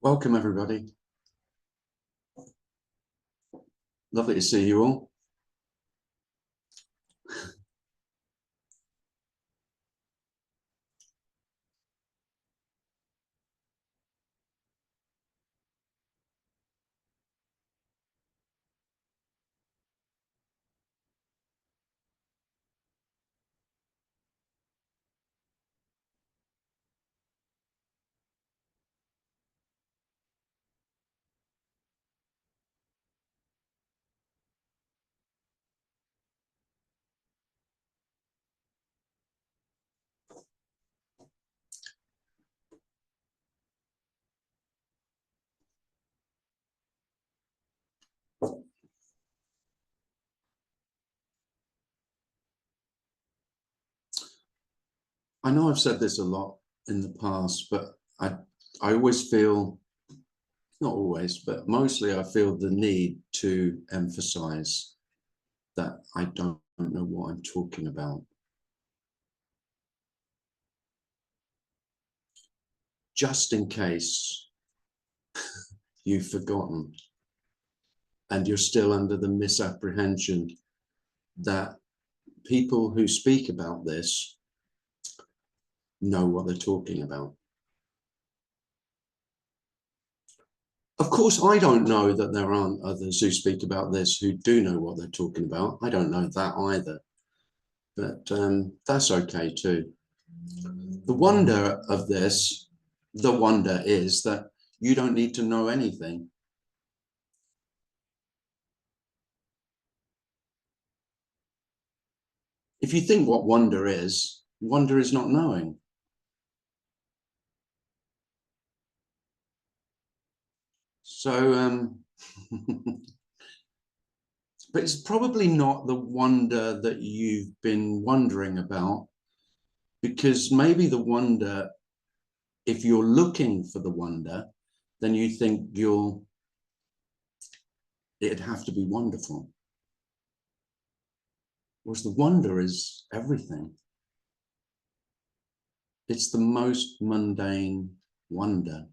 Welcome, everybody. Lovely to see you all. I know I've said this a lot in the past, but I always feel, not always, but mostly I feel the need to emphasize that I don't know what I'm talking about. Just in case you've forgotten and you're still under the misapprehension that people who speak about this know what they're talking about. Of course, I don't know that there aren't others who speak about this who do know what they're talking about. I don't know that either, but that's okay too. The wonder of this, the wonder is that you don't need to know anything. If you think what wonder is not knowing. So, but it's probably not the wonder that you've been wondering about, because maybe the wonder, if you're looking for the wonder, then you think it'd have to be wonderful. Whereas the wonder is everything. It's the most mundane wonder.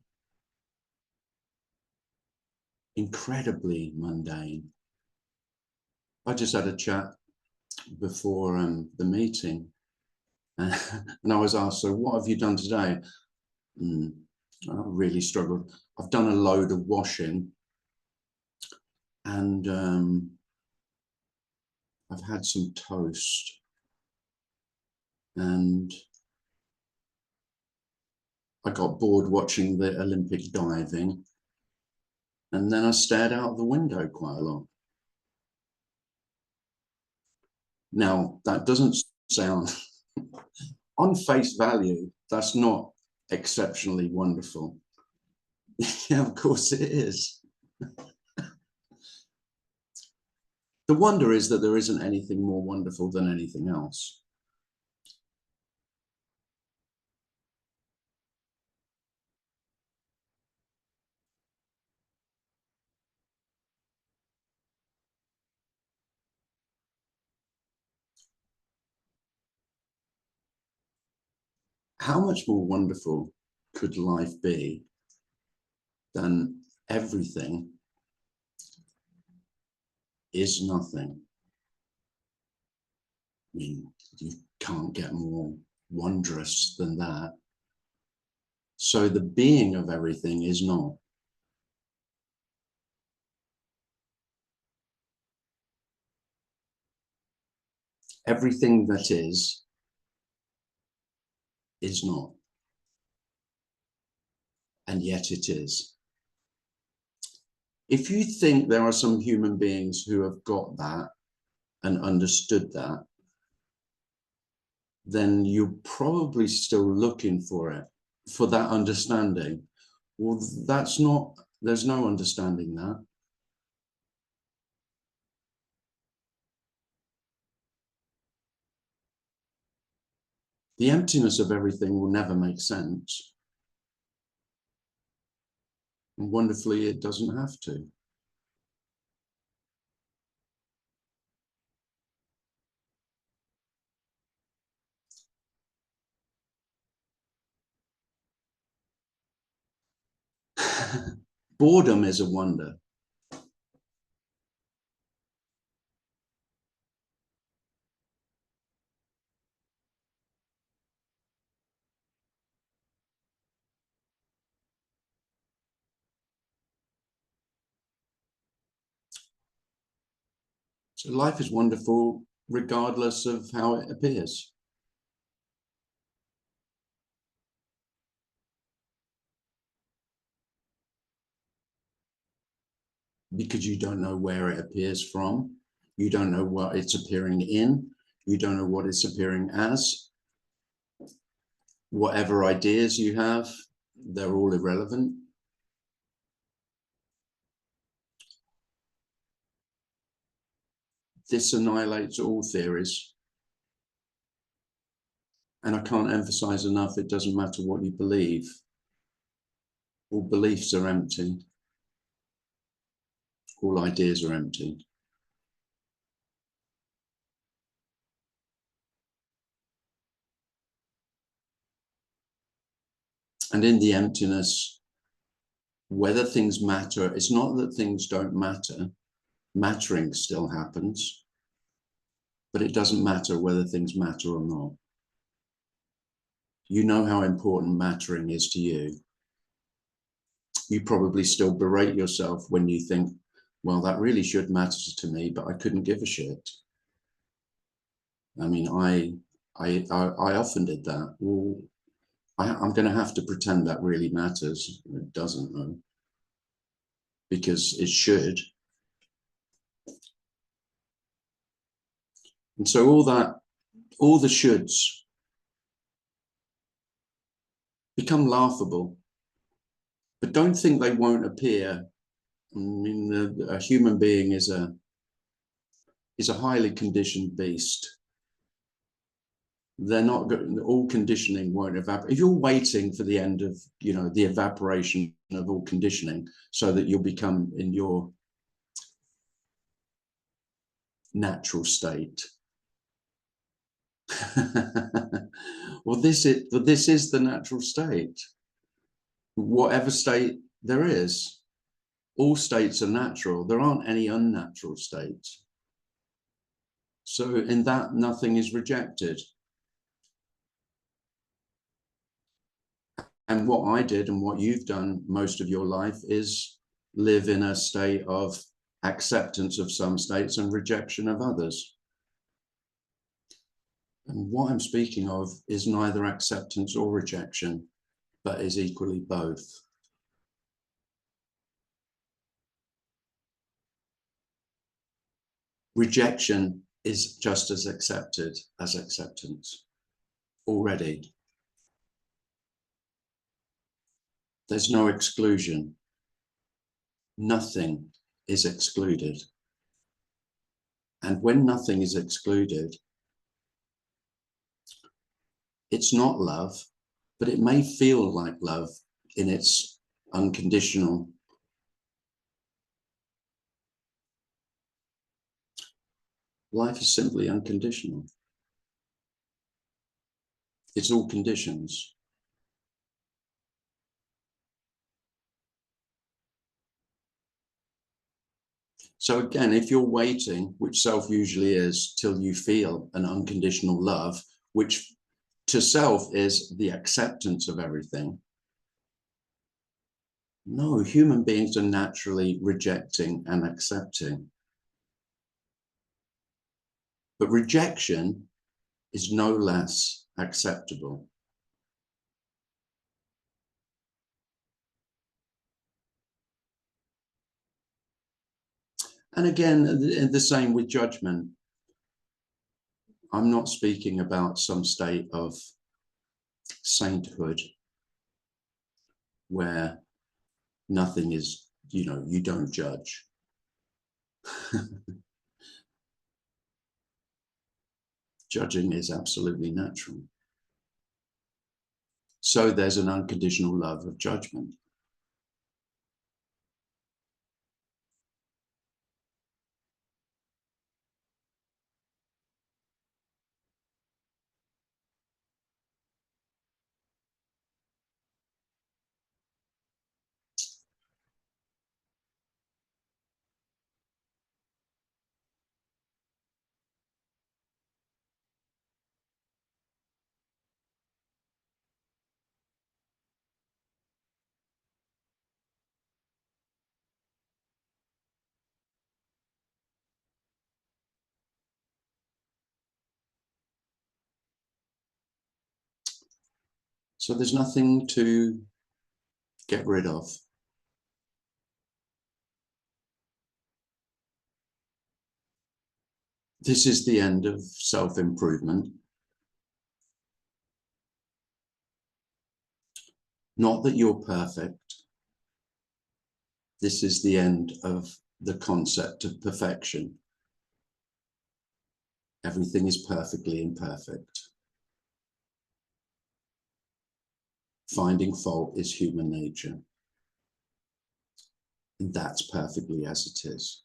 Incredibly mundane. I just had a chat before the meeting, and I was asked, so what have you done today? I really struggled. I've done a load of washing, and I've had some toast, and I got bored watching the Olympic diving, and then I stared out the window quite a lot. Now, that doesn't sound, on face value, that's not exceptionally wonderful. Yeah, of course it is. The wonder is that there isn't anything more wonderful than anything else. How much more wonderful could life be than everything is nothing? I mean, you can't get more wondrous than that. So the being of everything is not. Everything that is not. And yet it is. If you think there are some human beings who have got that and understood that, then you're probably still looking for it, for that understanding. Well, that's not, there's no understanding that. The emptiness of everything will never make sense. And wonderfully, it doesn't have to. Boredom is a wonder. So life is wonderful regardless of how it appears. Because you don't know where it appears from. You don't know what it's appearing in. You don't know what it's appearing as. Whatever ideas you have, they're all irrelevant. This annihilates all theories. And I can't emphasize enough, it doesn't matter what you believe. All beliefs are empty. All ideas are empty. And in the emptiness, whether things matter, it's not that things don't matter. Mattering still happens, but it doesn't matter whether things matter or not. You know how important mattering is to you. You probably still berate yourself when you think, well, that really should matter to me, but I couldn't give a shit. I mean, I often did that. Well, I'm going to have to pretend that really matters. It doesn't, though, because it should. And so all the shoulds become laughable, but don't think they won't appear. I mean, a human being is a highly conditioned beast. They're not good. All conditioning won't evaporate. If you're waiting for the end of, the evaporation of all conditioning so that you'll become in your natural state. Well, this is the natural state. Whatever state there is, all states are natural. There aren't any unnatural states. So in that, nothing is rejected. And what I did and what you've done most of your life is live in a state of acceptance of some states and rejection of others. And what I'm speaking of is neither acceptance or rejection, but is equally both. Rejection is just as accepted as acceptance already. There's no exclusion. Nothing is excluded. And when nothing is excluded, it's not love, but it may feel like love in its unconditional. Life is simply unconditional. It's all conditions. So again, if you're waiting, which self usually is, till you feel an unconditional love, which to self is the acceptance of everything. No, human beings are naturally rejecting and accepting. But rejection is no less acceptable. And again, the same with judgment. I'm not speaking about some state of sainthood where nothing is, you don't judge. Judging is absolutely natural. So there's an unconditional love of judgment. So there's nothing to get rid of. This is the end of self-improvement. Not that you're perfect. This is the end of the concept of perfection. Everything is perfectly imperfect. Finding fault is human nature. And that's perfectly as it is.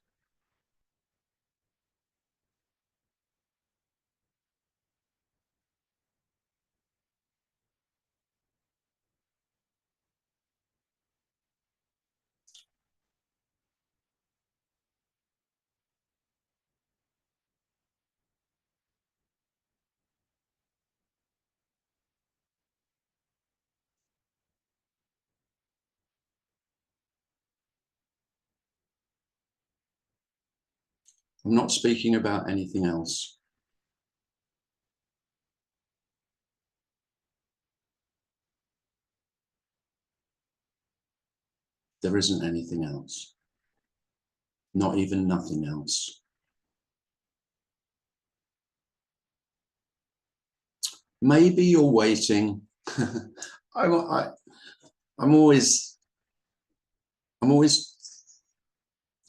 I'm not speaking about anything else. There isn't anything else. Not even nothing else. Maybe you're waiting. I'm always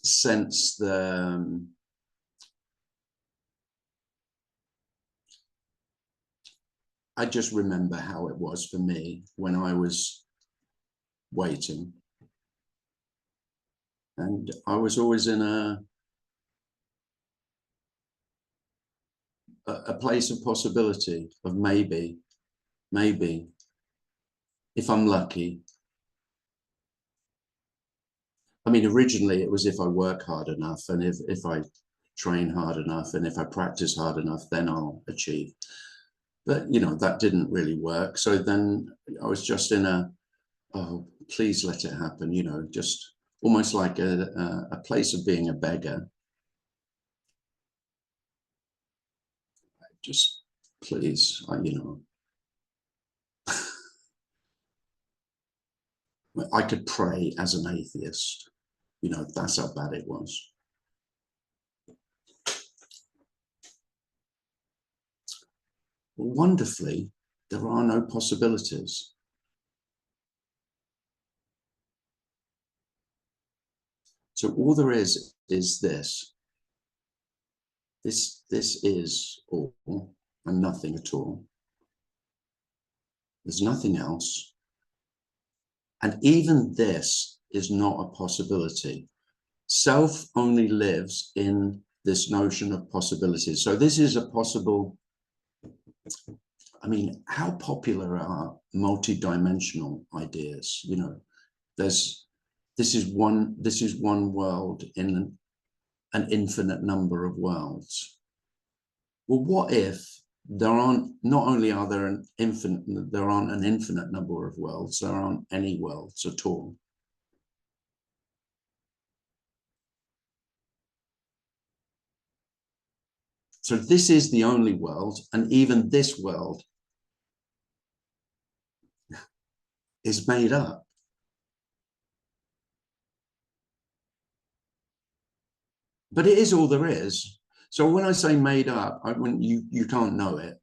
sense the I just remember how it was for me when I was waiting. And I was always in a place of possibility, of maybe, if I'm lucky. I mean, originally it was if I work hard enough, and if I train hard enough, and if I practice hard enough, then I'll achieve. But, you know, that didn't really work. So then I was just in a, oh, please let it happen, you know, just almost like a place of being a beggar. Just please, you know, I could pray as an atheist. You know, that's how bad it was. Wonderfully, there are no possibilities. So all there is this. This is all and nothing at all. There's nothing else. And even this is not a possibility. Self only lives in this notion of possibilities. So this is a possible, I mean, how popular are multi-dimensional ideas? You know, this is one world in an infinite number of worlds. Well, what if there aren't, not only are there there aren't an infinite number of worlds, there aren't any worlds at all. So this is the only world, and even this world is made up. But it is all there is. So when I say made up, when you can't know it.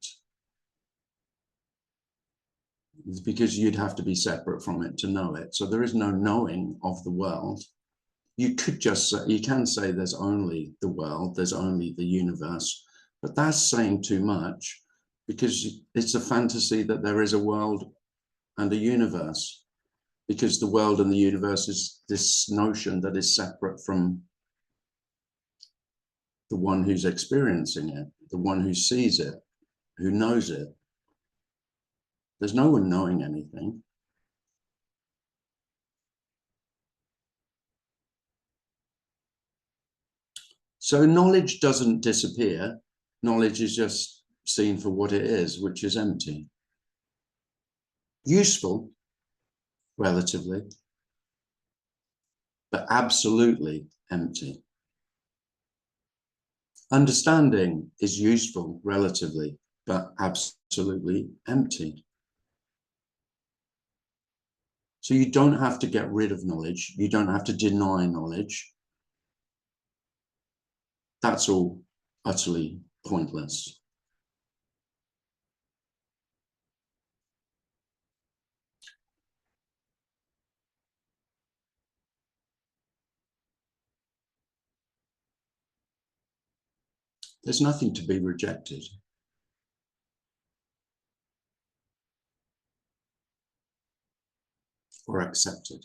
It's because you'd have to be separate from it to know it. So there is no knowing of the world. You could just say, you can say there's only the world, there's only the universe, but that's saying too much, because it's a fantasy that there is a world and a universe, because the world and the universe is this notion that is separate from the one who's experiencing it, the one who sees it, who knows it. There's no one knowing anything. So knowledge doesn't disappear. Knowledge is just seen for what it is, which is empty. Useful, relatively, but absolutely empty. Understanding is useful, relatively, but absolutely empty. So you don't have to get rid of knowledge. You don't have to deny knowledge. That's all utterly pointless. There's nothing to be rejected. Or accepted.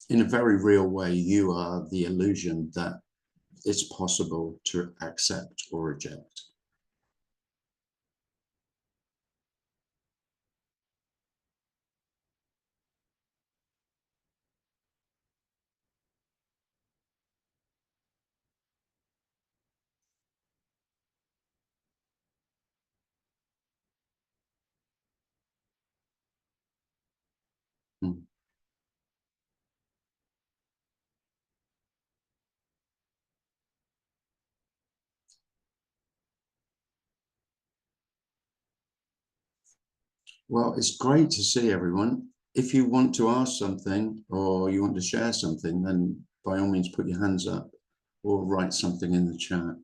In a very real way, you are the illusion that it's possible to accept or reject. Hmm. Well, it's great to see everyone. If you want to ask something or you want to share something, then by all means put your hands up or write something in the chat.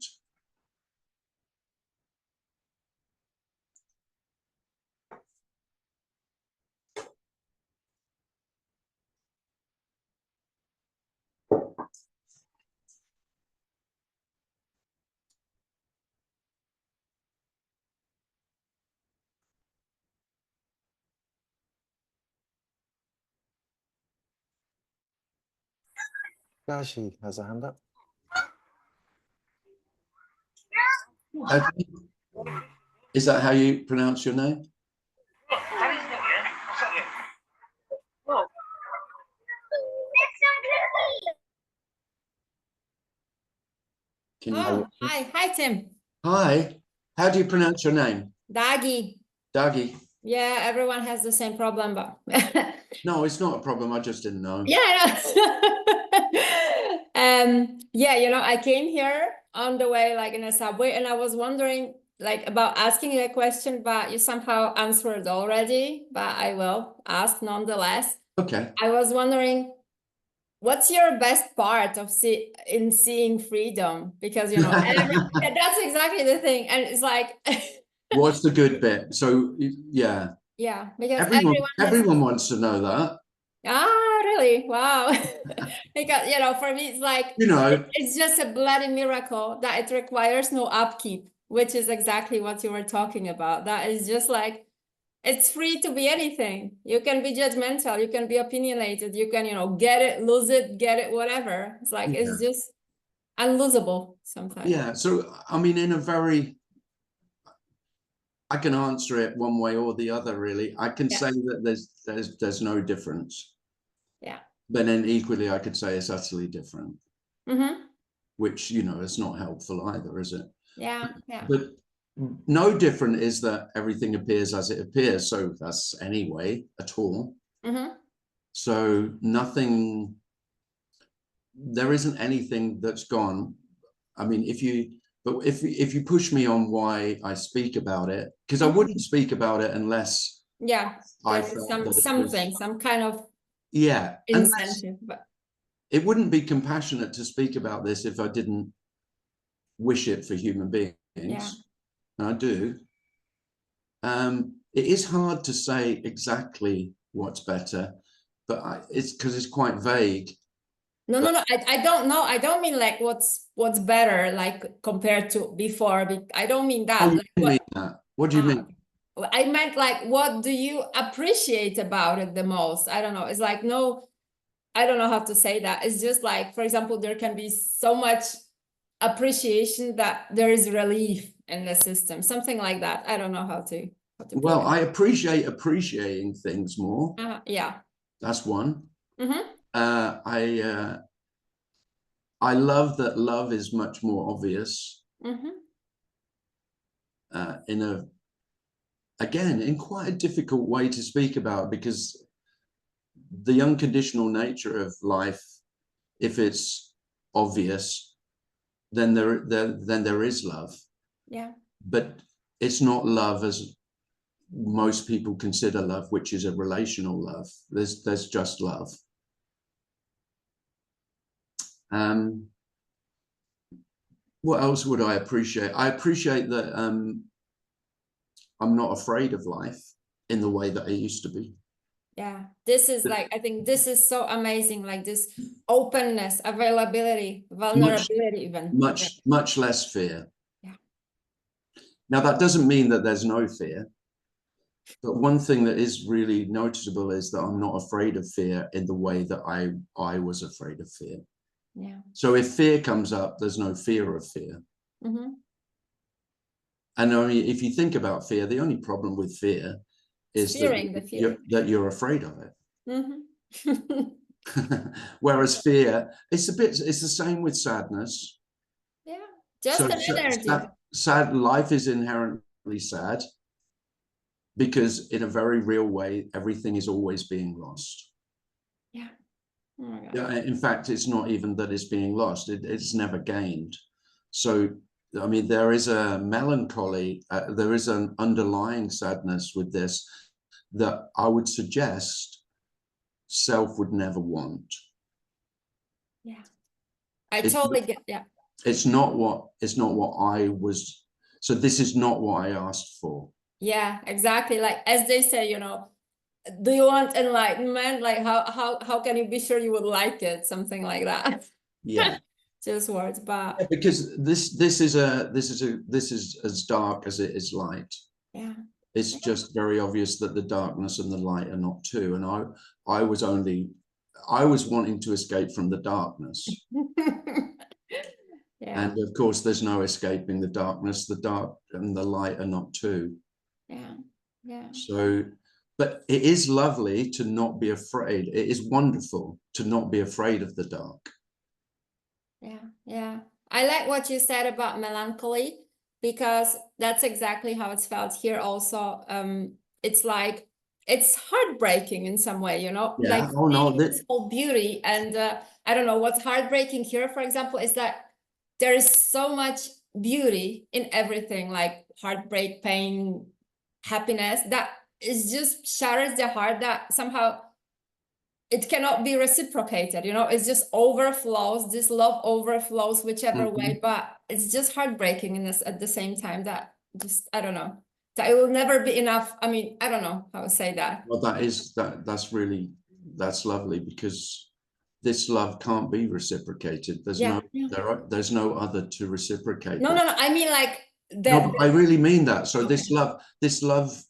Gashi has a hand up. Is that how you pronounce your name? Can you... Oh, hi, Tim. Hi, how do you pronounce your name? Dagi. Dagi. Yeah, everyone has the same problem, but No, it's not a problem. I just didn't know. yeah, I know. Yeah, you know, I came here on the way, like in a subway, and I was wondering, like, about asking you a question, but you somehow answered already. But I will ask nonetheless. Okay. I was wondering, what's your best part of seeing freedom? Because you know, that's exactly the thing, and it's like. What's the good bit? So yeah. Yeah, because everyone wants to know that. Ah, really? Wow. Because, you know, for me, it's like, you know, it's just a bloody miracle that it requires no upkeep, which is exactly what you were talking about. That is just like, it's free to be anything. You can be judgmental, you can be opinionated, you can, you know, get it, lose it, get it, whatever. It's like, it's just unlosable sometimes. Yeah. So, I mean, in a very, I can answer it one way or the other, really. I can say that there's no difference. Yeah. But then equally, I could say it's utterly different. Mm-hmm. Which, you know, is not helpful either, is it? Yeah, yeah. But no different is that everything appears as it appears. So that's anyway at all. Mm-hmm. So nothing, there isn't anything that's gone. I mean, if you push me on why I speak about it, because I wouldn't speak about it unless I felt some kind of incentive, but it wouldn't be compassionate to speak about this if I didn't wish it for human beings. Yeah. And I do. It is hard to say exactly what's better, but it's because it's quite vague. No, I don't know. I don't mean like what's better, like compared to before. I don't mean that. Oh, you like, mean that? What do you mean? I meant like, what do you appreciate about it the most? I don't know. It's like, no, I don't know how to say that. It's just like, for example, there can be so much appreciation that there is relief in the system, something like that. I don't know how to Well, I appreciate appreciating things more. Yeah. That's one. Mm-hmm. I love that love is much more obvious. Mm-hmm. In quite a difficult way to speak about, because the unconditional nature of life, if it's obvious, then there is love. Yeah. But it's not love as most people consider love, which is a relational love. There's just love. What else would I appreciate? I appreciate that I'm not afraid of life in the way that I used to be. Yeah, this is like, I think this is so amazing, like this openness, availability, vulnerability, even. Much less fear. Yeah. Now, that doesn't mean that there's no fear. But one thing that is really noticeable is that I'm not afraid of fear in the way that I was afraid of fear. Yeah. So if fear comes up, there's no fear of fear. Mm-hmm. And I mean, if you think about fear, the only problem with fear is Fearing the fear. that you're afraid of it. Mm-hmm. Whereas fear, it's the same with sadness. Yeah, just an energy. Sad life is inherently sad because in a very real way, everything is always being lost. Yeah. Oh my God. Yeah, in fact, it's not even that it's being lost, it's never gained. So, I mean, there is a melancholy, there is an underlying sadness with this that I would suggest self would never want. Yeah, I totally get, yeah. It's not what I was, so this is not what I asked for. Yeah, exactly. Like, as they say, you know, do you want enlightenment? Like, how can you be sure you would like it? Something like that. Yeah. Just words, but yeah, because this is as dark as it is light. yeah, it's just very obvious that the darkness and the light are not two. And I was wanting to escape from the darkness. yeah. And of course, there's no escaping the darkness. The dark and the light are not two. Yeah, yeah. So, but it is lovely to not be afraid. It is wonderful to not be afraid of the dark. Yeah, yeah. I like what you said about melancholy, because that's exactly how it's felt here also. It's like, it's heartbreaking in some way, you know, Yeah. like Oh no, this whole beauty. And I don't know, what's heartbreaking here, for example, is that there is so much beauty in everything, like heartbreak, pain, happiness, that is just shatters the heart, that somehow it cannot be reciprocated, you know, it just overflows, this love overflows whichever way, but it's just heartbreaking in this at the same time, that just, I don't know, that it will never be enough. I mean, I don't know how to say that. well, that's lovely, because this love can't be reciprocated. There's no other to reciprocate. No, I mean, like that. No, I really mean that. So this love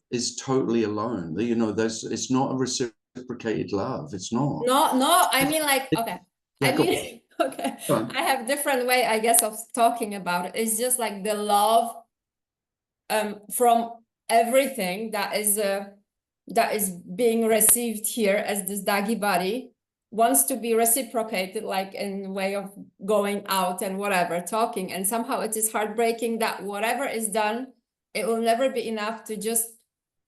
is totally alone. You know, it's not a reciprocated love. It's not. No, I mean, like, okay. Yeah, I mean, okay. I have different way, I guess, of talking about it. It's just like the love from everything that is being received here as this doggy body wants to be reciprocated, like in way of going out and whatever, talking, and somehow it is heartbreaking that whatever is done, it will never be enough to just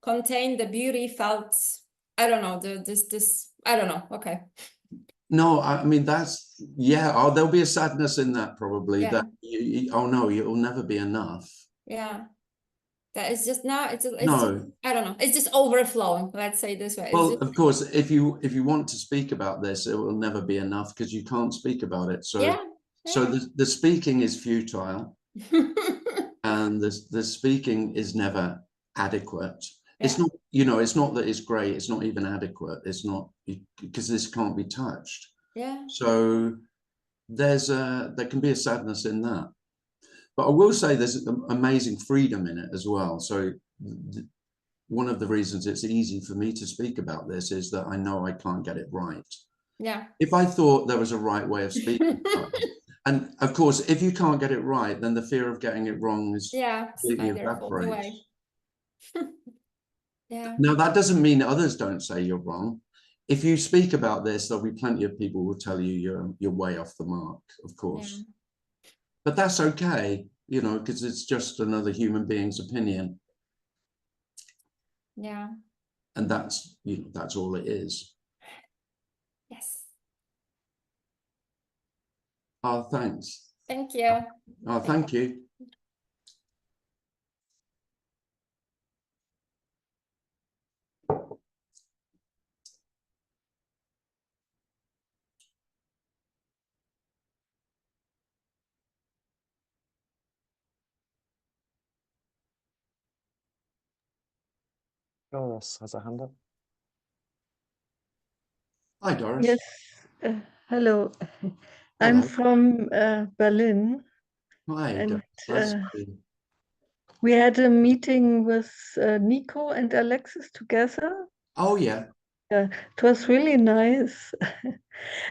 contain the beauty felt. I don't know, this I don't know. Okay. No, I mean, that's, yeah, there'll be a sadness in that, probably, that oh no, it'll never be enough. Yeah. That is just now, it's No. just, I don't know, it's just overflowing, let's say this way. Well, of course, if you want to speak about this, it will never be enough, because you can't speak about it. So so the speaking is futile. And the speaking is never adequate. It's not, you know, it's not that it's great, it's not even adequate. It's not, because this can't be touched. Yeah. So there can be a sadness in that. But I will say there's amazing freedom in it as well. So one of the reasons it's easy for me to speak about this is that I know I can't get it right. Yeah. If I thought there was a right way of speaking about it, and of course, if you can't get it right, then the fear of getting it wrong is completely evaporates. Yeah. Now, that doesn't mean others don't say you're wrong. If you speak about this, there'll be plenty of people who will tell you you're way off the mark, of course. Yeah. But that's okay, you know, because it's just another human being's opinion. Yeah. And that's, you know, that's all it is. Yes. Oh, thanks. Thank you. Oh, thank you. Doris has a hand up. Hi, Doris. Yes, hello. I'm Hello. from Berlin, Hi, and Doris. Nice to see you. we had a meeting with Nico and Alexis together. Oh, yeah. It was really nice.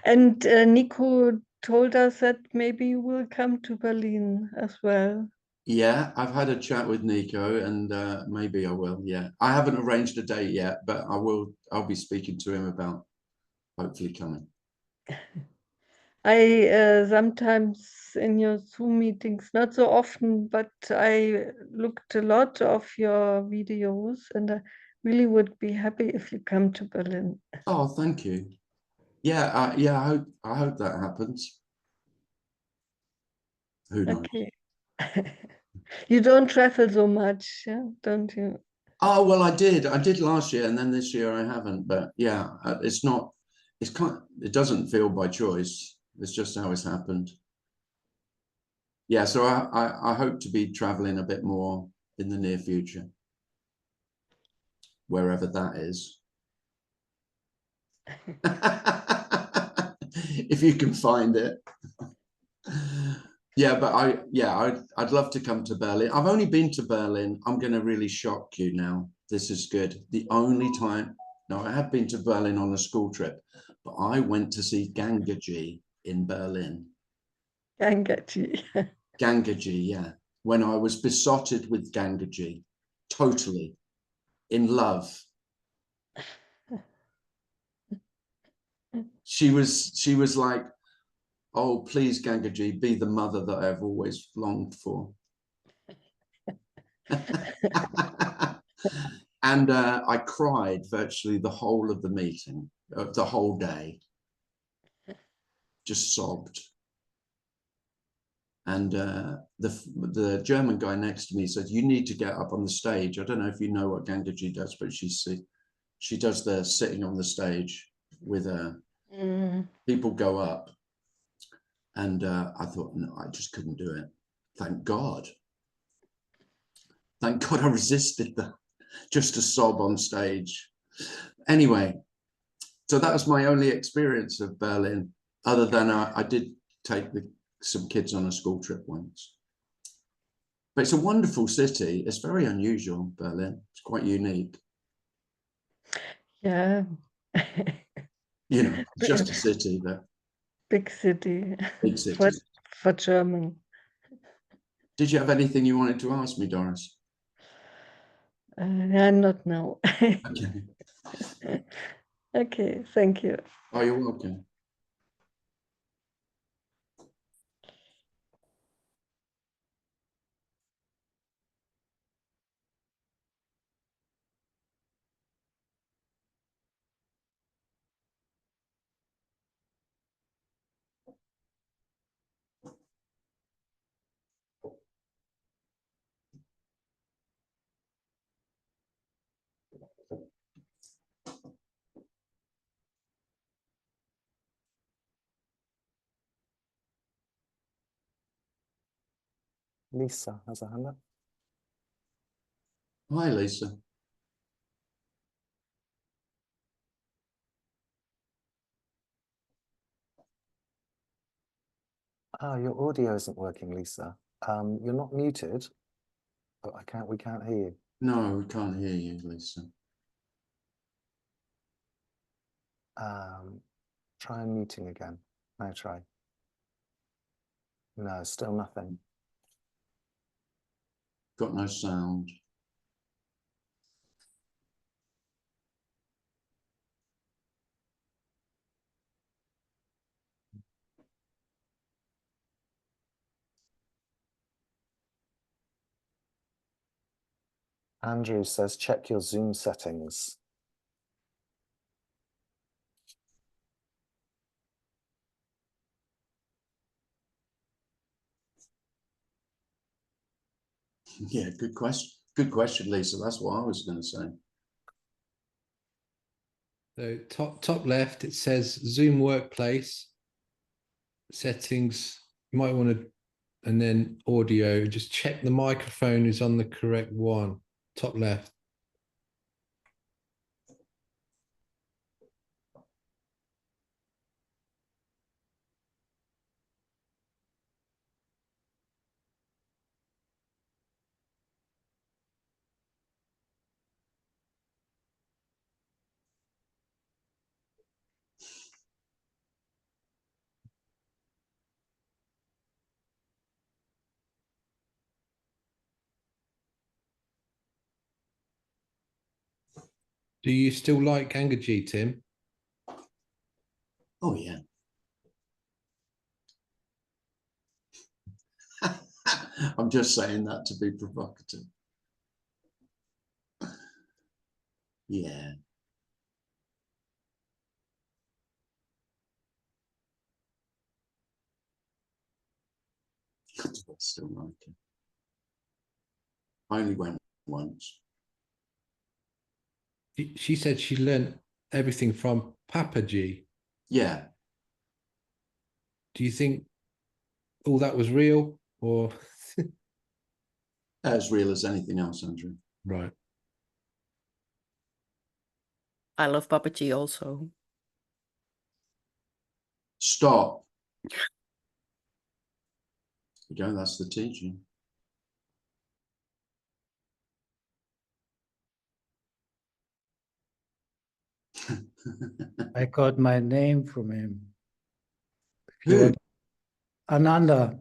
And Nico told us that maybe you will come to Berlin as well. Yeah, I've had a chat with Nico, and maybe I will. Yeah, I haven't arranged a date yet, but I will. I'll be speaking to him about hopefully coming. I sometimes in your Zoom meetings, not so often, but I looked a lot of your videos, and I really would be happy if you come to Berlin. Oh, thank you. Yeah, yeah. I hope that happens. Who knows? Okay. You don't travel so much, yeah, don't you? Oh well, I did. I did last year, and then this year I haven't. But yeah, it's not. It's kind. It doesn't feel by choice. It's just how it's happened. Yeah, so I hope to be traveling a bit more in the near future, wherever that is. If you can find it. Yeah, but I'd love to come to Berlin. I've only been to Berlin. I'm going to really shock you now. This is good. The only time, no, I have been to Berlin on a school trip, but I went to see Gangaji in Berlin. Gangaji. Gangaji, yeah. When I was besotted with Gangaji, totally in love. She was like, oh, please, Gangaji, be the mother that I've always longed for. And I cried virtually the whole of the meeting, the whole day, just sobbed. And the German guy next to me said, you need to get up on the stage. I don't know if you know what Gangaji does, but she does the sitting on the stage with people go up. And I thought, no, I just couldn't do it. Thank God. Thank God I resisted that, just to sob on stage. Anyway, so that was my only experience of Berlin, other than I did take some kids on a school trip once. But it's a wonderful city. It's very unusual, Berlin. It's quite unique. Yeah. You know, it's just a city, but Big city. big city. For German. Did you have anything you wanted to ask me, Doris? Not now. Okay. Okay, thank you. Oh, you're welcome. Lisa has a hand up. Hi, Lisa. Ah, your audio isn't working, Lisa. You're not muted, but we can't hear you. No, we can't hear you, Lisa. Try unmuting again. Now try. No, still nothing. Got no sound. Andrew says, check your Zoom settings. Yeah, good question. Good question, Lisa. That's what I was going to say. So top left, it says Zoom workplace settings. You might want to, and then audio. Just check the microphone is on the correct one. Top left. Do you still like Gangaji, Tim? Oh, yeah. I'm just saying that to be provocative. Yeah. I still like it. I only went once. She said she learned everything from Papaji. Yeah. Do you think all that was real, or As real as anything else, Andrew. right? I love Papaji also. Stop. You go, that's the teaching. I got my name from him. If you Who? want- Ananda.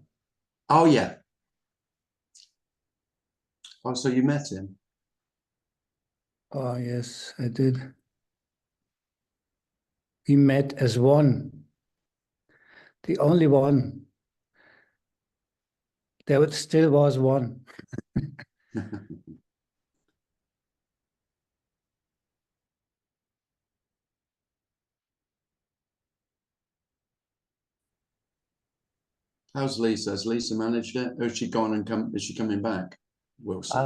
Oh, yeah. Oh, so you met him? Oh, yes, I did. We met as one. The only one. There still was one. How's Lisa? Has Lisa managed it? Or has she gone and come? Is she coming back? We'll see.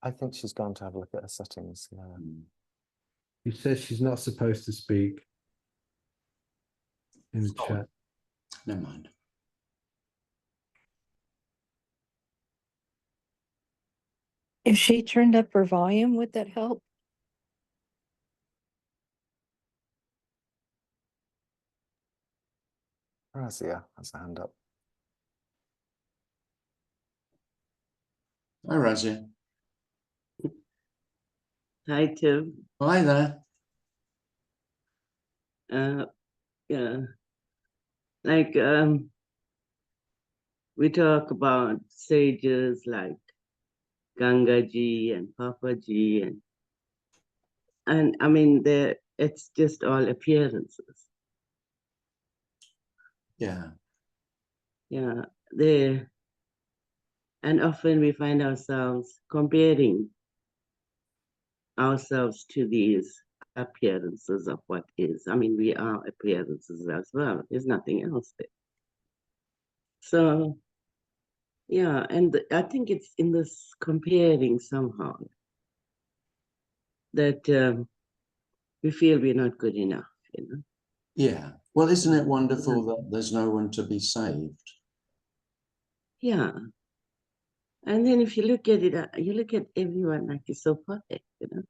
I think she's gone to have a look at her settings. Yeah. She says she's not supposed to speak in the Oh. chat. Never mind. If she turned up her volume, would that help? Razia has a hand up. Hi, Razia. Hi, Tim. Hi there. Yeah, like we talk about sages like Gangaji and Papaji, and I mean, it's just all appearances. Yeah. Yeah, and often we find ourselves comparing ourselves to these appearances of what is. I mean, we are appearances as well. There's nothing else there. So, yeah, and I think it's in this comparing somehow that we feel we're not good enough, you know? Yeah. Well, isn't it wonderful that there's no one to be saved? Yeah. And then if you look at it, you look at everyone like it's so perfect, you know?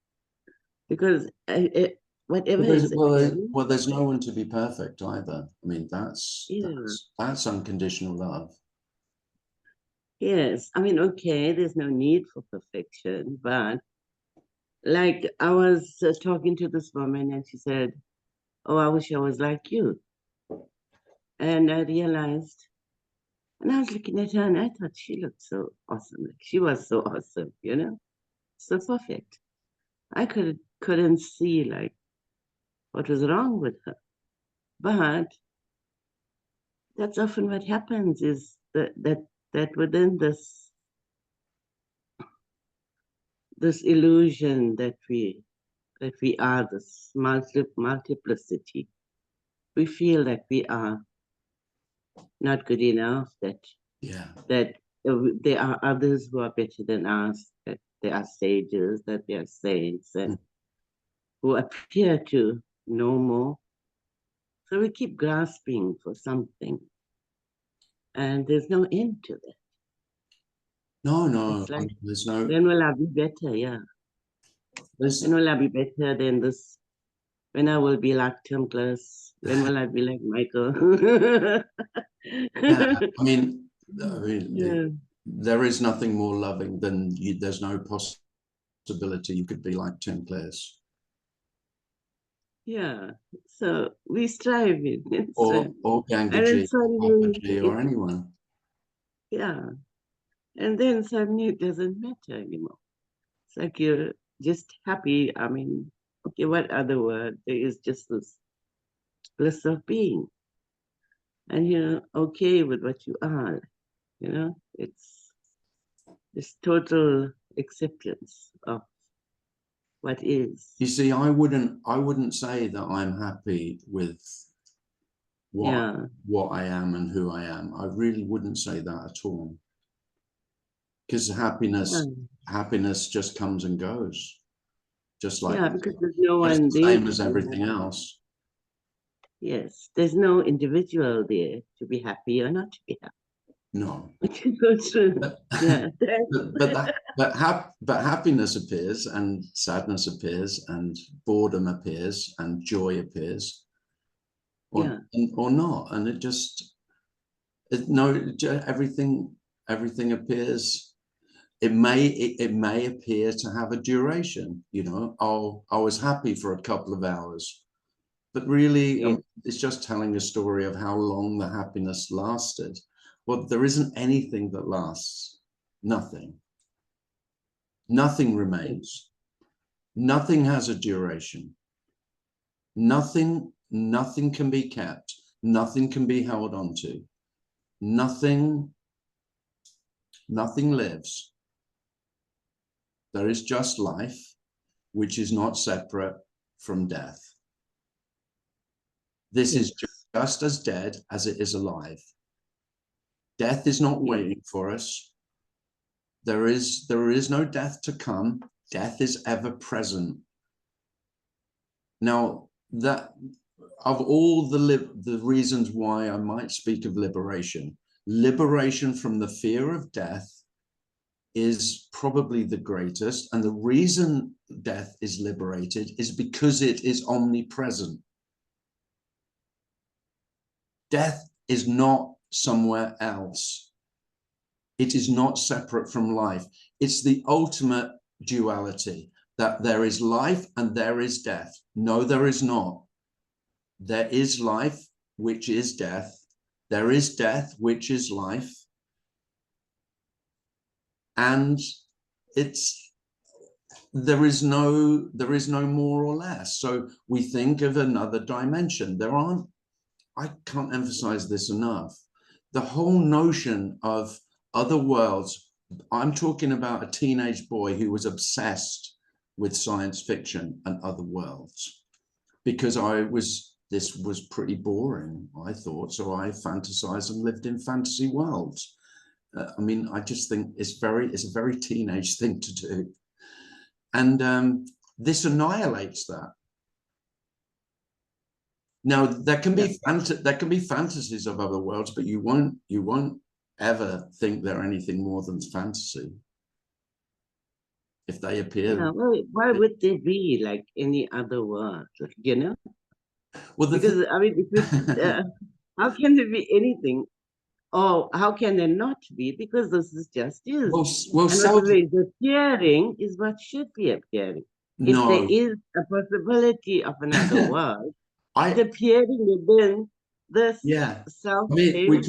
Because whatever is appearing, Well, there's no one to be perfect either. I mean, that's unconditional love. yes. I mean, okay, there's no need for perfection, but like I was talking to this woman and she said, oh, I wish I was like you. And I realized, and I was looking at her and I thought she looked so awesome. Like she was so awesome, you know, so perfect. I couldn't see like what was wrong with her. But that's often what happens is that within this illusion that we are this multiplicity, we feel that we are not good enough, that there are others who are better than us, that there are sages, that there are saints, and who appear to know more. So we keep grasping for something, and there's no end to that. No, It's like, there's no. when will I be better? Yeah. When will I be better than this? When I will be like Tim Cliss? When will I be like Michael? Yeah, I mean, Yeah. there is nothing more loving than you. There's no possibility you could be like Tim Cliss Yeah. So we strive in. or And Gangaji then or suddenly, Papaji or anyone. yeah. And then suddenly it doesn't matter anymore. It's like you're just happy. I mean, okay, what other word? There is just this bliss of being. And you're okay with what you are, you know? It's this total acceptance of what is. You see, I wouldn't say that I'm happy with what I am and who I am. I really wouldn't say that at all. Because happiness just comes and goes. Just like because there's no just one the there same as everything else. Yes, there's no individual there to be happy or not to be happy. No. Which is so true. Yeah. but happiness appears and sadness appears and boredom appears and joy appears, or not, and everything appears. It may appear to have a duration. You know, I was happy for a couple of hours, but really it's just telling a story of how long the happiness lasted. Well, there isn't anything that lasts. Nothing remains. Nothing has a duration. Nothing can be kept. Nothing can be held onto. Nothing lives. There is just life, which is not separate from death. This is just as dead as it is alive. Death is not waiting for us. There is no death to come. Death is ever present. Now, that of all the reasons why I might speak of liberation from the fear of death is probably the greatest. And the reason death is liberated is because it is omnipresent. Death is not somewhere else. It is not separate from life. It's the ultimate duality, that there is life and there is death. No, there is not. There is life, which is death. There is death, which is life. And there is no more or less. So we think of another dimension. I can't emphasize this enough. The whole notion of other worlds, I'm talking about a teenage boy who was obsessed with science fiction and other worlds, because this was pretty boring, I thought. So I fantasized and lived in fantasy worlds. I mean, I just think it's a very teenage thing to do. And this annihilates that. Now, there can be fantasies of other worlds, but you won't ever think they're anything more than fantasy. If they appear. Yeah, well, why would they be like any other world, you know? Well, because I mean, how can there be anything? Or how can there not be? Because this is just is. Well, and whatever is appearing is what should be appearing. If there is a possibility of another world, it's appearing within this self-same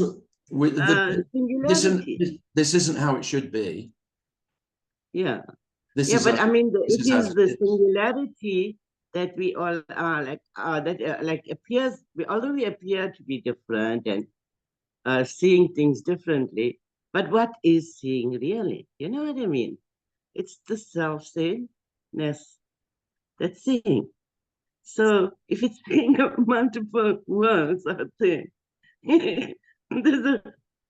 singularity. This isn't how it should be. Yeah. But I mean, it is the singularity that we all are like appears. Although we appear to be different and seeing things differently, but what is seeing really? You know what I mean? It's the self-sameness that's seeing. So if it's seeing multiple worlds out there, there's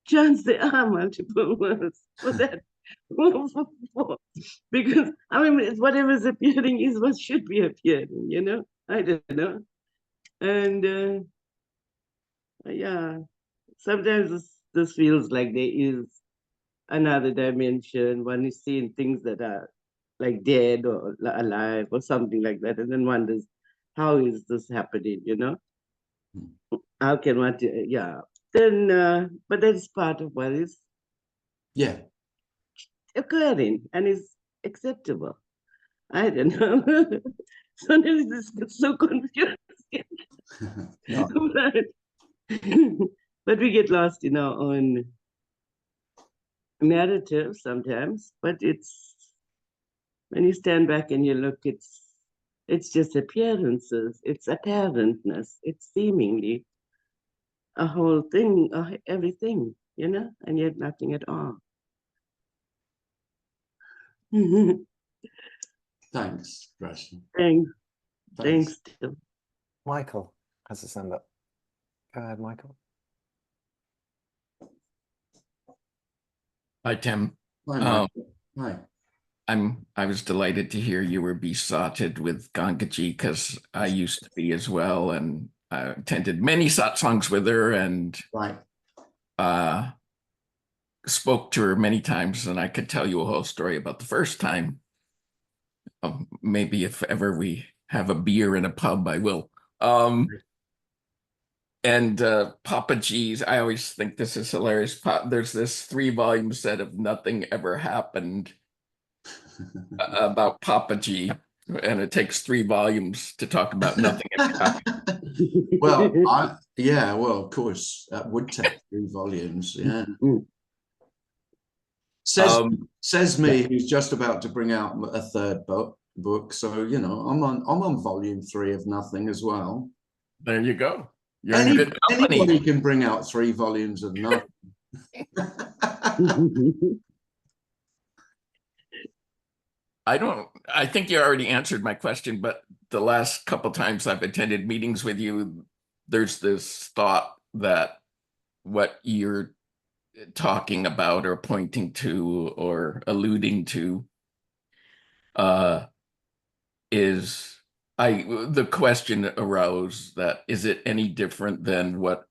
chance there are multiple worlds for that. Because I mean, it's whatever's appearing is what should be appearing, you know? I don't know. And yeah, sometimes this feels like there is another dimension. One is seeing things that are like dead or alive or something like that, and then wonders, how is this happening, you know? How can what, yeah. Then, but that's part of what is occurring and is acceptable. I don't know. Sometimes this gets so confusing. But we get lost in our own narrative sometimes. But it's when you stand back and you look, it's just appearances, it's apparentness, it's seemingly a whole thing, everything, you know, and yet nothing at all. Thanks, Gresham. Thanks. Tim. Michael has his hand up. Go ahead, Michael. Hi, Tim. Hi, Michael. Hi. I was delighted to hear you were besotted with Gangaji, because I used to be as well, and I attended many satsangs with her, and spoke to her many times, and I could tell you a whole story about the first time. Maybe if ever we have a beer in a pub, I will. And Papa G's, I always think this is hilarious. There's this 3-volume set of Nothing Ever Happened about Papa G, and it takes 3 volumes to talk about nothing ever happened. Well, well, of course, that would take 3 volumes. Yeah. Says me, who's just about to bring out a 3rd book. So you know, I'm on volume 3 of Nothing as well. There you go. You're in good company. Anybody can bring out 3 volumes of Nothing. I think you already answered my question, but the last couple times I've attended meetings with you, there's this thought that what you're talking about or pointing to or alluding to the question arose that, is it any different than what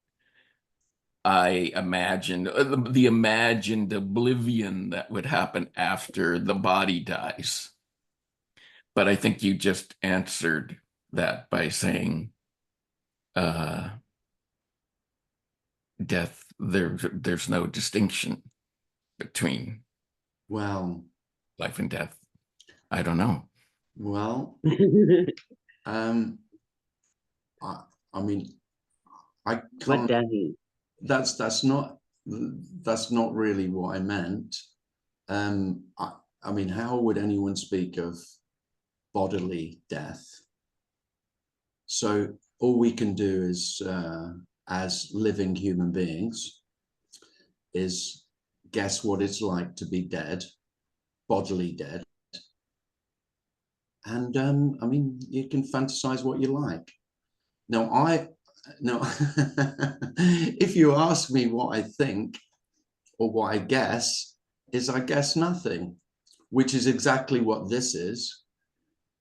I imagined, the imagined oblivion that would happen after the body dies? But I think you just answered that by saying death, there's no distinction between life and death. I don't know. Well, I mean, I can't. That's not really what I meant. I mean, how would anyone speak of bodily death? So all we can do is, as living human beings, is guess what it's like to be dead, bodily dead. And I mean, you can fantasize what you like. Now, if you ask me what I think or what I guess, I guess nothing, which is exactly what this is,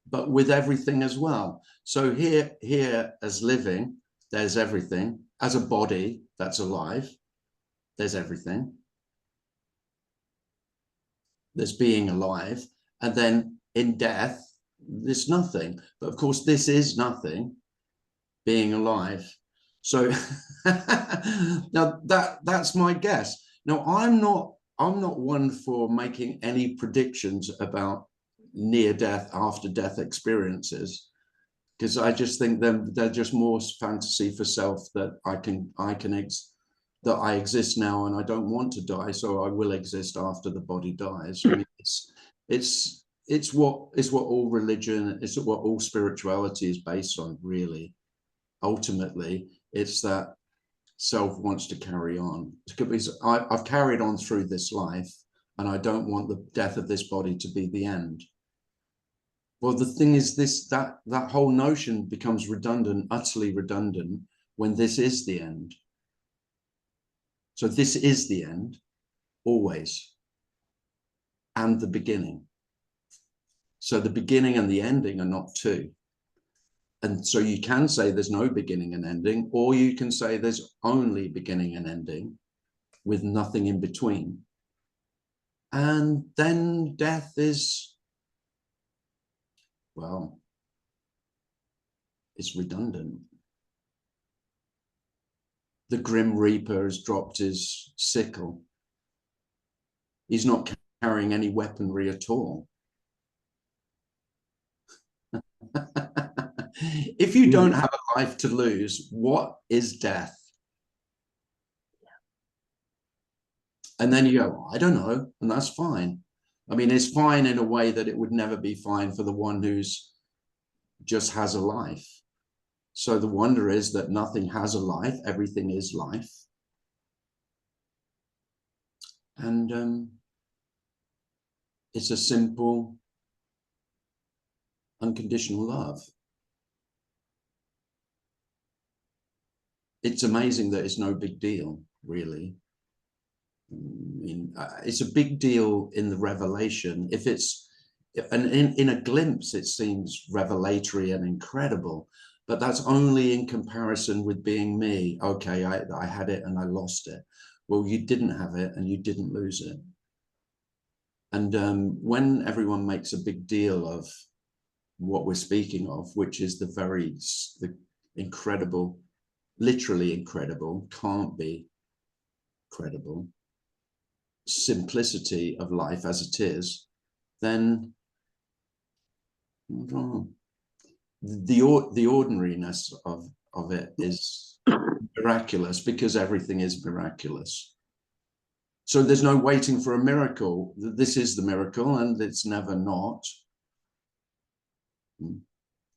but with everything as well. So here as living, there's everything. As a body that's alive, there's everything. There's being alive. And then in death, there's nothing. But of course, this is nothing, being alive. So now that's my guess. Now, I'm not one for making any predictions about near-death, after-death experiences, because I just think they're just more fantasy for self, that that I exist now and I don't want to die, so I will exist after the body dies. I mean, it's what all religion, it's what all spirituality is based on, really. Ultimately, it's that self wants to carry on. Because I've carried on through this life, and I don't want the death of this body to be the end. Well, the thing is that whole notion becomes redundant, utterly redundant, when this is the end. So this is the end, always, and the beginning. So the beginning and the ending are not two. And so you can say there's no beginning and ending, or you can say there's only beginning and ending with nothing in between. And then death is, well, it's redundant. The Grim Reaper has dropped his sickle. He's not carrying any weaponry at all. If you don't have a life to lose, what is death? And then you go, I don't know, and that's fine. I mean, it's fine in a way that it would never be fine for the one who's just has a life. So the wonder is that nothing has a life, everything is life. And it's a simple, unconditional love. It's amazing that it's no big deal, really. I mean, it's a big deal in the revelation. If it's, and in a glimpse, it seems revelatory and incredible, but that's only in comparison with being me. Okay, I had it and I lost it. Well, you didn't have it and you didn't lose it. And when everyone makes a big deal of what we're speaking of, which is the incredible, literally incredible, can't be credible, simplicity of life as it is, then the ordinariness of it is miraculous, because everything is miraculous. So there's no waiting for a miracle. This is the miracle, and it's never not.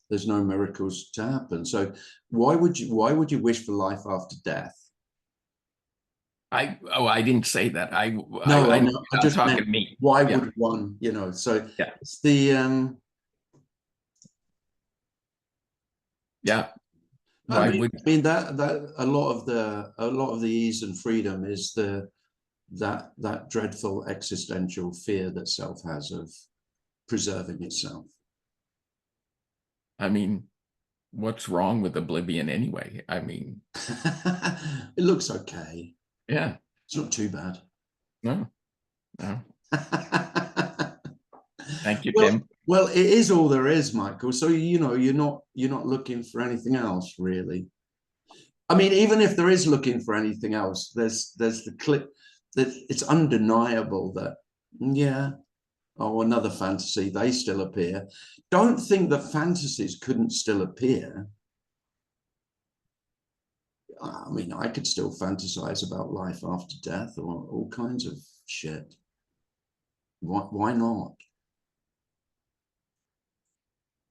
There's no miracles to happen. So why would you wish for life after death? I didn't say that. I know. I just talking meant, to me. why Yeah. would one, you know? So Yeah. it's the Yeah. I mean that a lot of the ease and freedom is that dreadful existential fear that self has of preserving itself. I mean, what's wrong with Oblivion anyway? I mean, It looks okay. yeah, It's not too bad. no. Thank you, well, Tim. Well, it is all there is, Michael. So you know, you're not looking for anything else, really. I mean, even if there is looking for anything else, there's the clip that it's undeniable that, yeah, oh, another fantasy, they still appear. Don't think that fantasies couldn't still appear. I mean, I could still fantasize about life after death or all kinds of shit. Why not?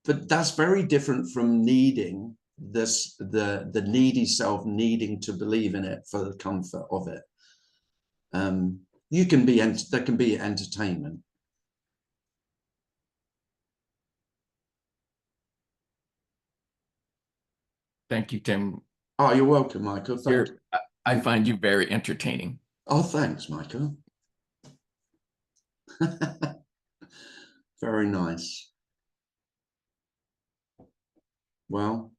But that's very different from needing this, the needy self needing to believe in it for the comfort of it. There can be entertainment. Thank you, Tim. Oh, you're welcome, Michael. Thank you. I find you very entertaining. Oh, thanks, Michael. Very nice. Well,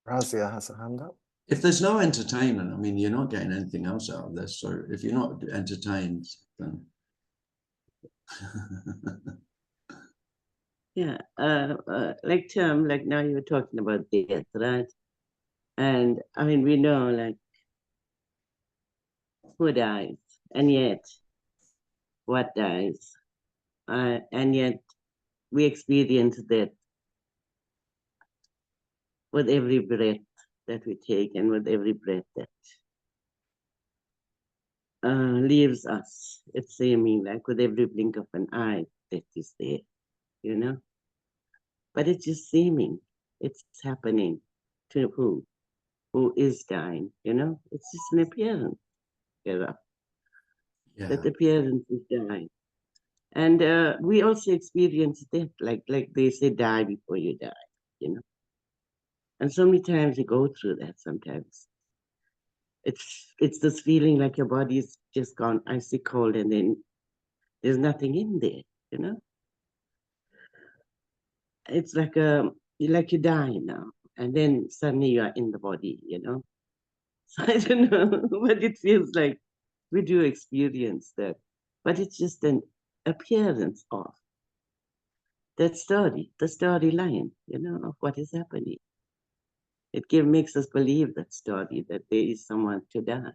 Razia has a hand up. if there's no entertainment, I mean, you're not getting anything else out of this. So if you're not entertained, then Yeah, like Tim, like now you were talking about death, right? And I mean, we know like who dies, and yet what dies, and yet we experience that with every breath that we take and with every breath that leaves us. It's seeming like with every blink of an eye that is there, you know? But it's just seeming. It's happening to who? Who is dying, you know? It's just an appearance, you know? yeah. That appearance is dying. And we also experience death, like they say, die before you die, you know? And so many times we go through that sometimes. It's this feeling like your body's just gone icy cold, and then there's nothing in there, you know? It's like you die now, and then suddenly you are in the body, you know? So I don't know, but it feels like we do experience that. But it's just an appearance of that story, the storyline, you know, of what is happening. It makes us believe that story, that there is someone to die.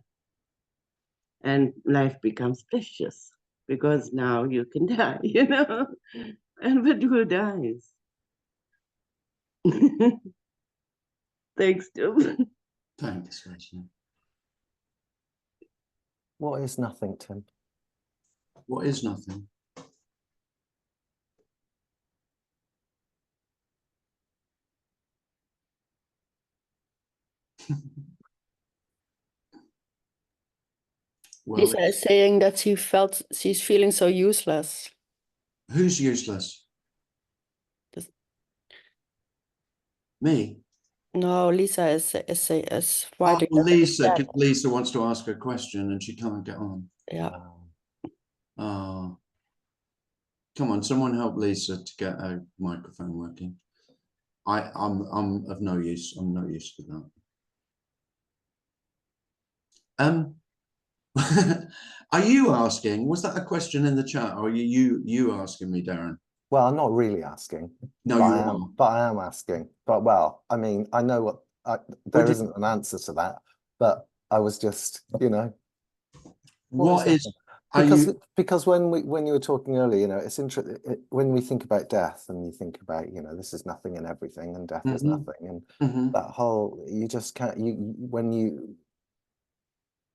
And life becomes precious because now you can die, you know? But who dies? Thanks, Tim. Thanks, Rachel. What is nothing, Tim? What is nothing? Well, Lisa is saying that she's feeling so useless. who's useless? Does- Me. No, Lisa is Oh, writing that in the Lisa, chat. 'cause Lisa wants to ask a question and she can't get on. Yeah. Oh, come on, someone help Lisa to get a microphone working. I'm of no use. I'm no use for that. Are you asking? Was that a question in the chat, or are you asking me, Darren? Well, I'm not really asking. No, but you I am, are. but I am asking. But well, I mean, I know there isn't an answer to that, but I was just, you know, What is? Are you? because when you were talking earlier, you know, it's interesting when we think about death and you think about, you know, this is nothing and everything, and death is nothing, and that whole, you just can't,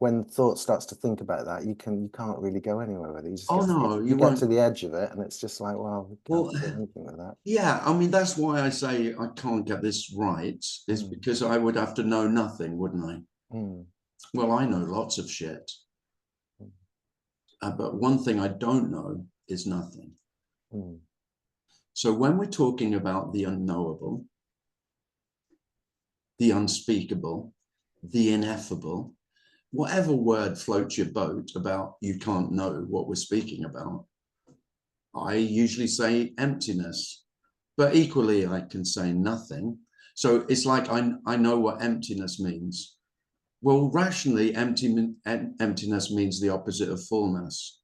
when thought starts to think about that, you can't really go anywhere with it. You just you get to the edge of it, and it's just like, well, can't do anything with that. Yeah, I mean, that's why I say I can't get this right, is because I would have to know nothing, wouldn't I? Well, I know lots of shit. But one thing I don't know is nothing. So when we're talking about the unknowable, the unspeakable, the ineffable, whatever word floats your boat about you can't know what we're speaking about, I usually say emptiness, but equally I can say nothing. So it's like I know what emptiness means. Well, rationally, emptiness means the opposite of fullness.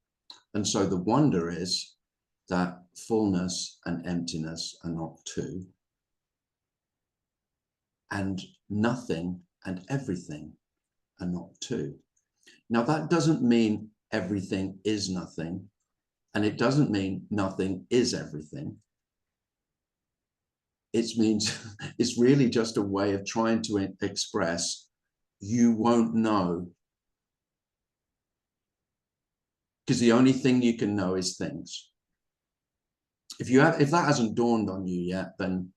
And so the wonder is that fullness and emptiness are not two. And nothing and everything are not two. Now, that doesn't mean everything is nothing, and it doesn't mean nothing is everything. It means it's really just a way of trying to express you won't know, because the only thing you can know is things. If that hasn't dawned on you yet, then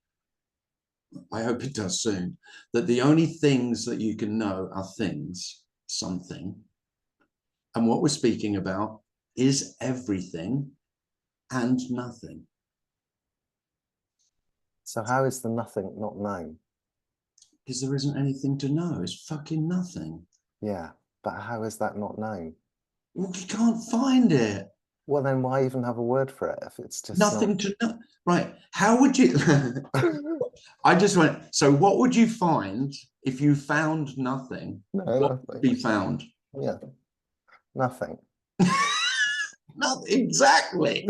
I hope it does soon, that the only things that you can know are things, something. And what we're speaking about is everything and nothing. So how is the nothing not known? Because there isn't anything to know. It's fucking nothing. Yeah, but how is that not known? Well, you can't find it. Well, then why even have a word for it if it's just nothing to know? Right. How would you? I just went, so what would you find if you found nothing? What would be found? Yeah, nothing. Not exactly.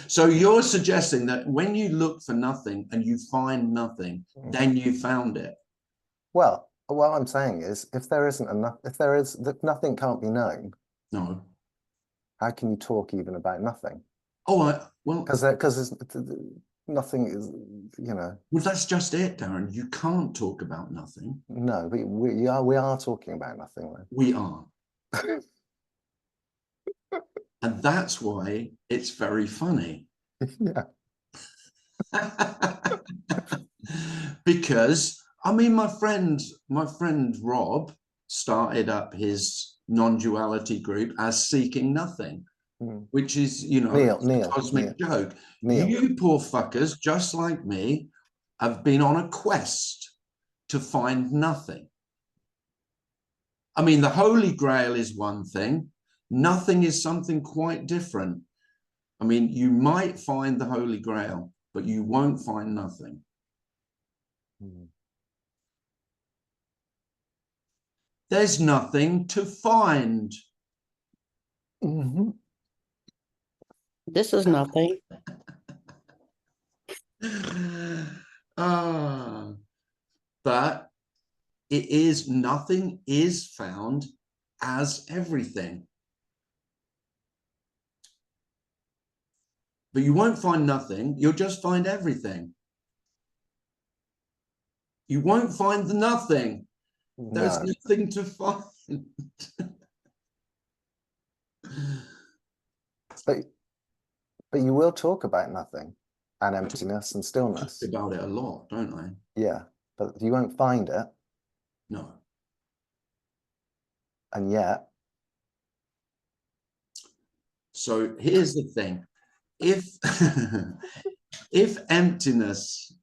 So you're suggesting that when you look for nothing and you find nothing, then you found it. Well, what I'm saying is, if there isn't enough, if nothing can't be known. No. How can you talk even about nothing? Oh, well, because nothing is, you know. Well, that's just it, Darren. You can't talk about nothing. No, we are talking about nothing. Right? We are. And that's why it's very funny. Yeah. Because, I mean, my friend Rob started up his non-duality group as Seeking Nothing, which is, you know, a cosmic joke. You poor fuckers, just like me, have been on a quest to find nothing. I mean, the Holy Grail is one thing. Nothing is something quite different. I mean, you might find the Holy Grail, but you won't find nothing. There's nothing to find. This is nothing. But it is, nothing is found as everything. But you won't find nothing, you'll just find everything. You won't find the nothing. There's nothing to find. But you will talk about nothing and emptiness and stillness. I talk about it a lot, don't I? Yeah, but you won't find it. No. And yet. So here's the thing. If emptiness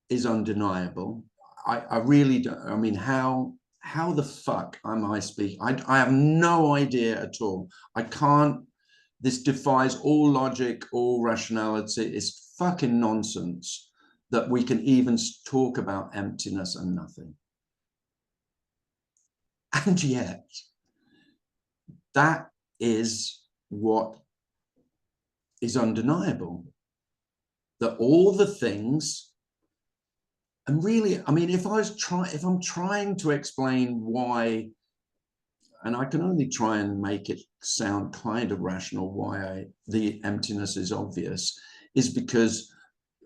is undeniable, I really don't, I mean, how the fuck am I speaking? I have no idea at all. I can't, this defies all logic, all rationality. It's fucking nonsense that we can even talk about emptiness and nothing. And yet, that is what is undeniable. That all the things, and really, I mean, if I'm trying to explain why, and I can only try and make it sound kind of rational, why the emptiness is obvious, is because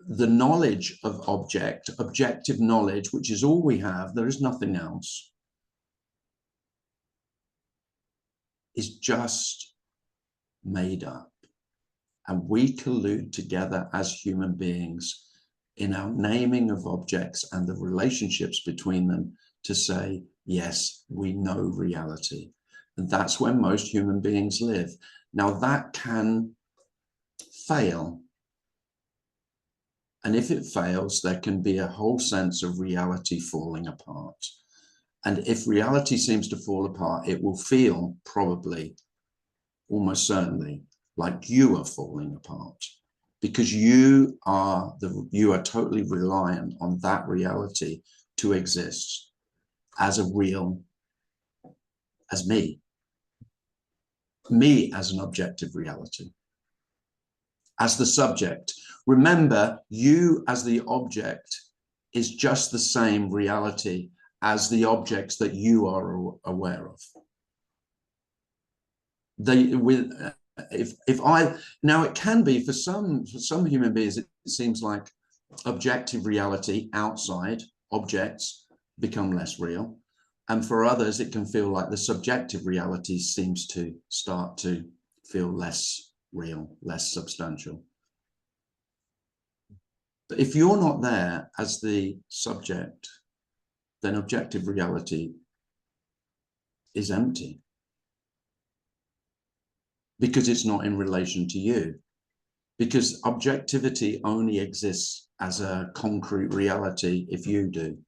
the knowledge of objective knowledge, which is all we have, there is nothing else, is just made up. And we collude together as human beings in our naming of objects and the relationships between them to say, yes, we know reality. And that's where most human beings live. Now that can fail. And if it fails, there can be a whole sense of reality falling apart. And if reality seems to fall apart, it will feel probably, almost certainly, like you are falling apart. Because you are totally reliant on that reality to exist as a real, as me as an objective reality, as the subject. Remember, you as the object is just the same reality as the objects that you are aware of. Now it can be for some human beings, it seems like objective reality outside objects become less real, and for others it can feel like the subjective reality seems to start to feel less real, less substantial. But if you're not there as the subject, then objective reality is empty. Because it's not in relation to you. Because objectivity only exists as a concrete reality if you do.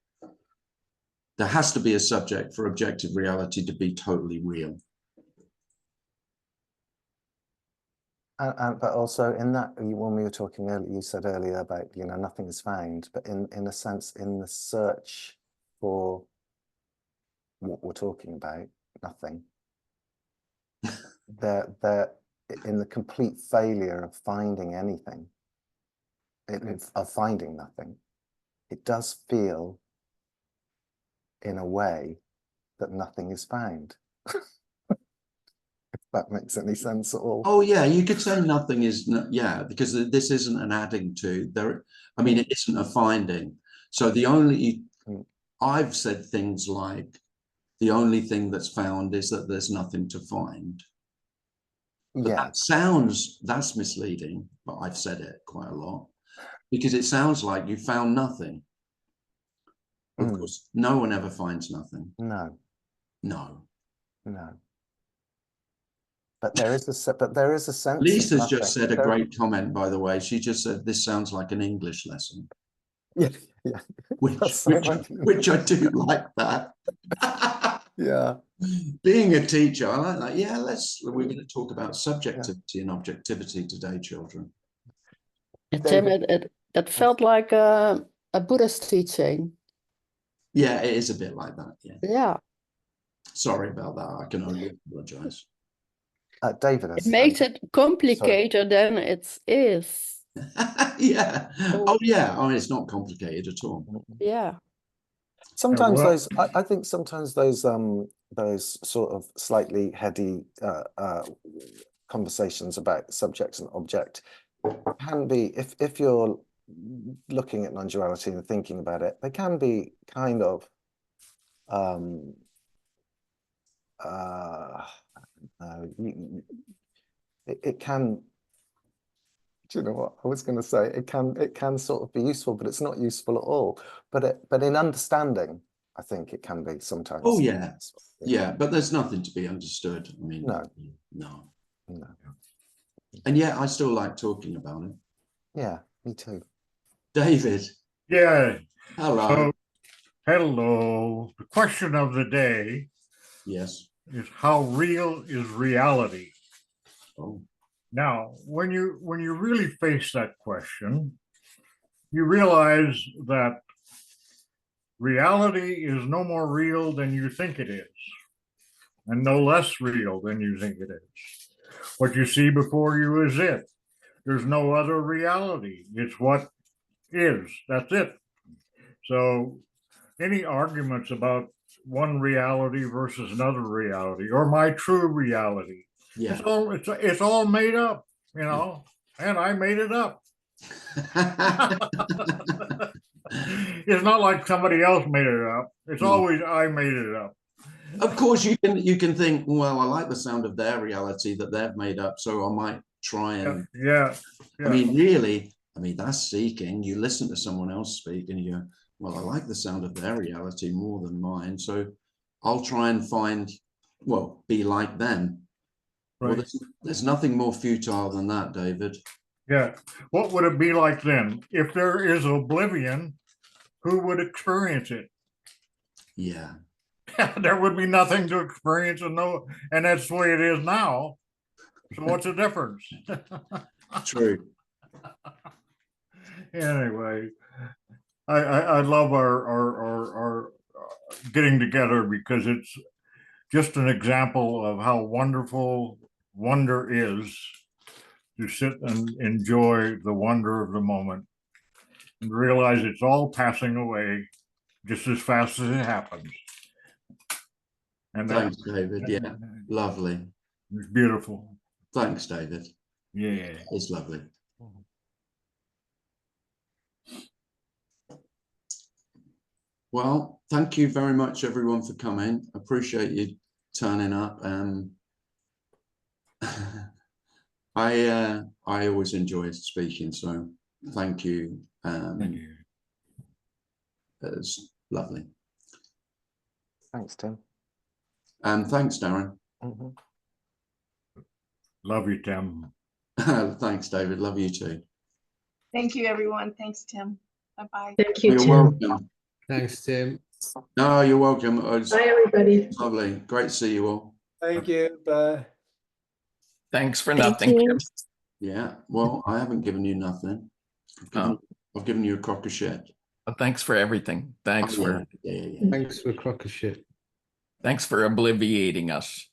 There has to be a subject for objective reality to be totally real. But also in that, when we were talking earlier, you said earlier about, nothing is found, but in a sense, in the search for what we're talking about, nothing, they're in the complete failure of finding anything, of finding nothing, it does feel in a way that nothing is found. If that makes any sense at all. Oh yeah, you could say nothing is, yeah, because this isn't an adding to there. I mean, it isn't a finding. So the only, I've said things like, the only thing that's found is that there's nothing to find. But yeah, that's misleading, but I've said it quite a lot, because it sounds like you found nothing. Of course, no one ever finds nothing. No. But there is a sense. Lisa's just said a great comment, by the way. She just said, this sounds like an English lesson. Yeah. Which I do like that. Yeah. Being a teacher, I like that. Yeah, we're going to talk about subjectivity and objectivity today, children. Tim, it felt like a Buddhist teaching. Yeah, it is a bit like that. Yeah. Yeah. Sorry about that. I can only apologize. David, It makes it complicated than it is. Yeah. Oh, yeah. I mean, it's not complicated at all. Yeah. Sometimes those, I think sometimes those sort of slightly heady conversations about subject and object can be, if you're looking at non-duality and thinking about it, they can be kind of it can, do you know what I was going to say? It can sort of be useful, but it's not useful at all. But in understanding, I think it can be sometimes. Oh yeah, yeah. But there's nothing to be understood. I mean, no. And yet, I still like talking about it. Yeah, me too. David. Yeah. Hello. So, hello. The question of the day. Yes. Is how real is reality? Oh. Now, when you really face that question, you realize that reality is no more real than you think it is, and no less real than you think it is. What you see before you is it. There's no other reality. It's what is. That's it. So any arguments about one reality versus another reality, or my true reality, yeah, it's all made up, you know, and I made it up. It's not like somebody else made it up. It's always I made it up. Of course, you can think, well, I like the sound of their reality that they've made up, so I might try and yeah. I mean, really, I mean, that's seeking. You listen to someone else speak and you go, well, I like the sound of their reality more than mine, so I'll try and be like them. Right. Well, there's nothing more futile than that, David. Yeah. What would it be like then? If there is oblivion, who would experience it? Yeah. There would be nothing to experience, and that's the way it is now. So what's the difference? True. Anyway, I love our getting together, because it's just an example of how wonderful wonder is, to sit and enjoy the wonder of the moment and realize it's all passing away just as fast as it happens. And thanks, David. Yeah, lovely. It's beautiful. Thanks, David. Yeah, it's lovely. Well, thank you very much, everyone, for coming. Appreciate you turning up. I always enjoy speaking, so thank you. Thank you. It's lovely. Thanks, Tim. Thanks, Darren. Mm-hmm. Love you, Tim. Thanks, David. Love you too. Thank you, everyone. Thanks, Tim. Bye-bye. Thank you, You're Tim. welcome. Thanks, Tim. No, you're welcome. Bye, everybody. Lovely. Great to see you all. Thank you. Bye. Thanks for nothing, Tim. Yeah. Well, I haven't given you nothing. I've given you a crock of shit. Well, thanks for everything. Thanks for Thanks for a crock of shit. Thanks for obliviating us.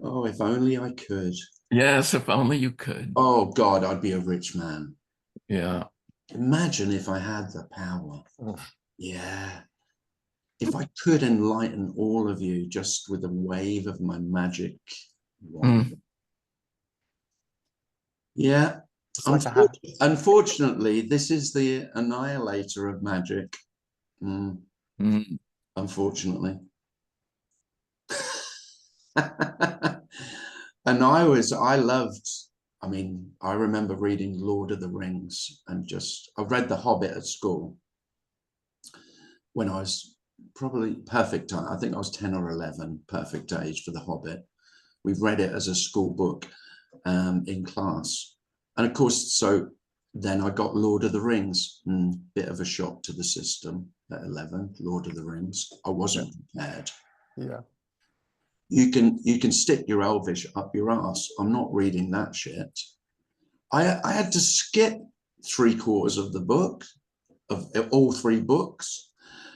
Oh, if only I could. Yes, if only you could. Oh God, I'd be a rich man. Yeah. Imagine if I had the power. Yeah. If I could enlighten all of you just with a wave of my magic wand. Yeah. Unfortunately, this is the annihilator of magic. Unfortunately. And I mean, I remember reading Lord of the Rings, and I read The Hobbit at school when I was probably perfect time. I think I was 10 or 11, perfect age for The Hobbit. We read it as a school book in class. And of course, so Then I got Lord of the Rings. Bit of a shock to the system at 11. Lord of the Rings. I wasn't prepared. Yeah. You can stick your Elvish up your ass. I'm not reading that shit. I had to skip 3/4 of the book, of all 3 books.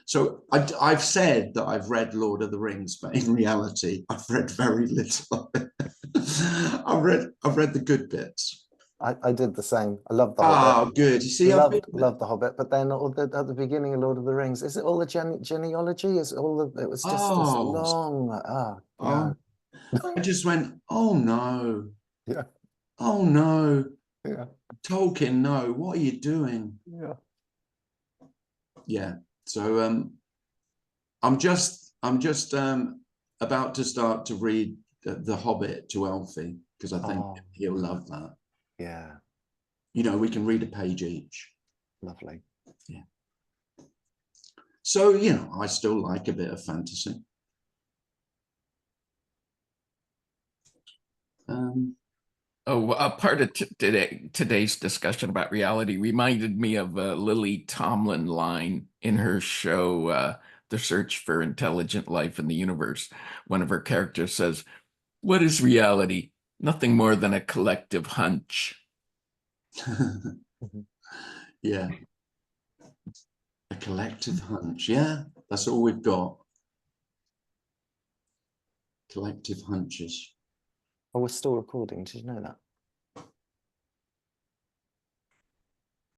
So I've said that I've read Lord of the Rings, but in reality, I've read very little of it. I've read the good bits. I did the same. I loved the Oh, Hobbit. good. You see, loved the Hobbit, but then at the beginning of Lord of the Rings, is it all the genealogy? Is it all the? It was just this long. Oh, I just went, oh no. Yeah. Oh no. Yeah. Tolkien, no. What are you doing? Yeah. Yeah. So I'm just about to start to read the Hobbit to Elfie, because I think he'll love that. Yeah. You know, we can read a page each. Lovely. Yeah. So, you know, I still like a bit of fantasy. A part of today's discussion about reality reminded me of a Lily Tomlin line in her show, The Search for Intelligent Life in the Universe. One of her characters says, "What is reality? Nothing more than a collective hunch." Yeah. A collective hunch. Yeah, that's all we've got. Collective hunches. Oh, we're still recording. Did you know that?